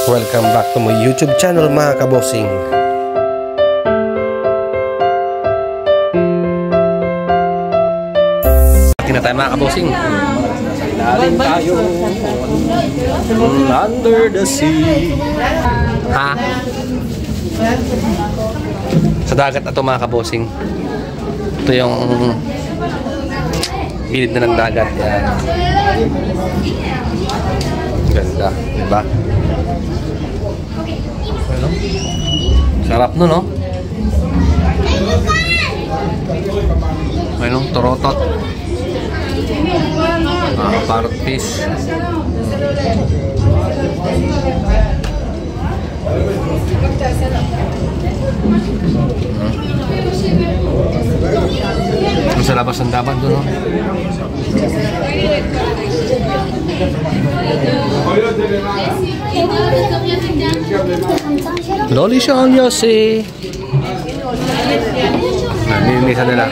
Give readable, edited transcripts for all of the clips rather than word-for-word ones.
Welcome back to my YouTube channel mga kabosing. Atin na tayo mga kabosing. Ilalim tayo under the sea. Ha? Sa dagat na ito mga kabosing. Ito yung gilid na ng dagat. Yan. Ganda, diba? Ano? Sarap no, no? Ano? Torotot. Parrot fish. Sa labas ng daban doon, no? Loli siya ang Yossi. Nilinisan nila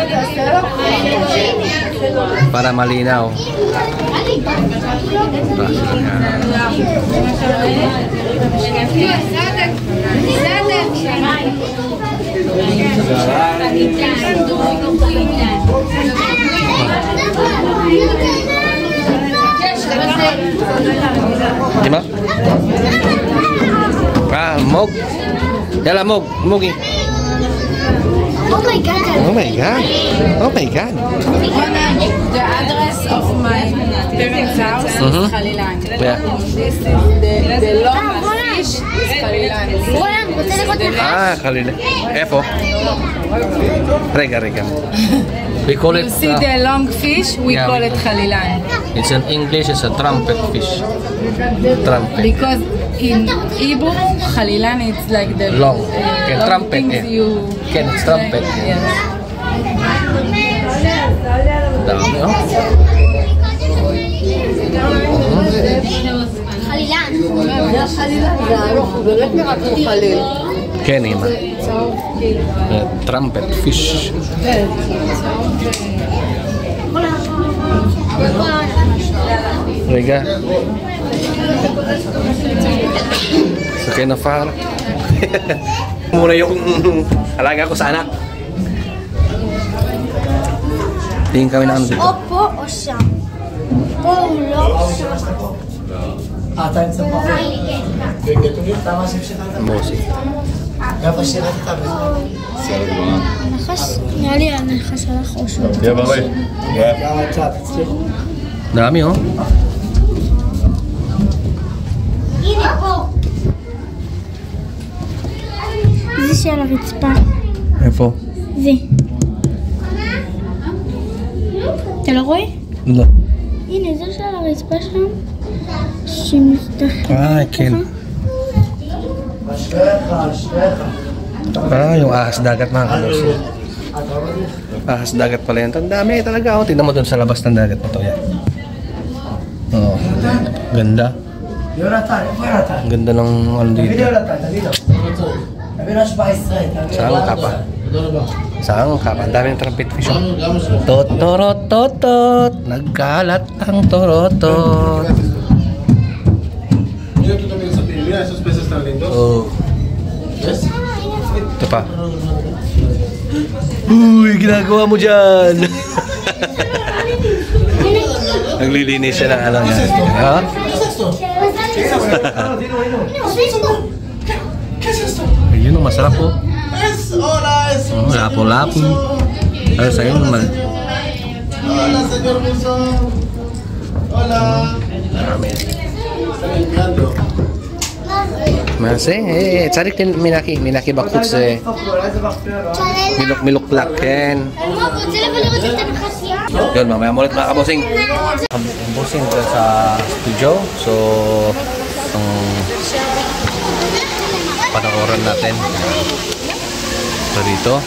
para malinaw. Diba? Mog. Yala, mog. Mogi. Oh my god. Oh my god. Oh my god. The address of my parents' house is Khalilan. Yeah. This is the long fish is Khalilan. Khalilan. Efo. Rega. We call it... You see the long fish, we call it Khalilan. It's in English, it's a trumpet fish. Trumpet. Because in Hebrew, Khalilan it's like the long. Trumpet. It's trumpet. Yes. Dami, oh. Kenny, ma. Trumpet fish. Rega. Sakay na far. Muna yung alaga ko sa anak. Tingin kami na ano dito. Opo o siya? Paulo siya. Mosi. נראה לי הנכס הלך או שהוא Dami, oh. הנה פה זה של הרצפה איפה? זה אתה לא רואה? לא. הנה זה של הרצפה שם שמסתכל כן. Yung ahas dagat mga kabosing. Ahas dagat pala yan. Ang dami talaga, oh. Tignan mo dun sa labas ng dagat na to. Yan. Oh, ganda. Ganda ng ano dito. Saan ka pa? Ang daming trumpet fish. Totot. Nagkalat ang torotot. Oh. Ito pa. Uy, ginagawa mo dyan. Naglilinis siya ng alam niya. Ha? Ayun, masarap po. Lapo-lapo. Ano sa'yo naman? Hola, señor Muso. Hola. Mase, cari din minaki bakut se. Milok laken. Yun, mamaya ulit mga kabosing. Kabosing sa studio. So, itong panoorin natin. So, dito.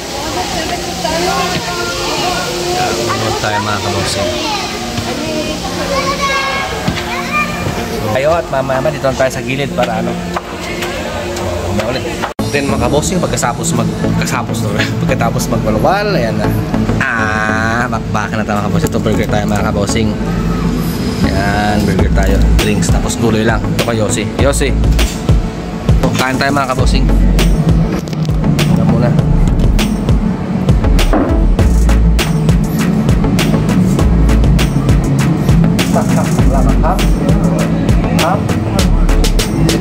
Yan tayo mga kabosing. Ayo at mamaya dito tayo sa gilid para ano. Ulit. Then mga kabosing pagkatapos magwalwal, ayan na. Bakbakan na tayo mga kabosing. Ito burger tayo mga kabosing. Yan, burger tayo. Drinks, tapos tuloy lang. Ito pa Yossi. Yossi. Kain tayo mga kabosing. Alam mo na.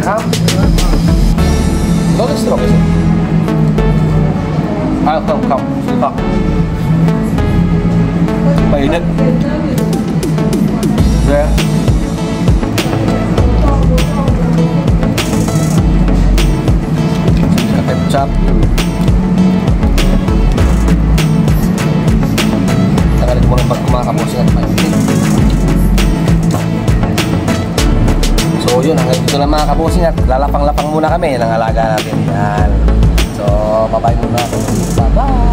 Hap. Go to stroke, is it? Come. Sige. Mainit. There. Ketchup. Tagalin mo ng bag mga kabosing at mainit. So yun, hanggang dito lang mga kabosing at lalapang-lapang muna kami ng alaga natin. Yan. So, bye-bye muna. Bye-bye!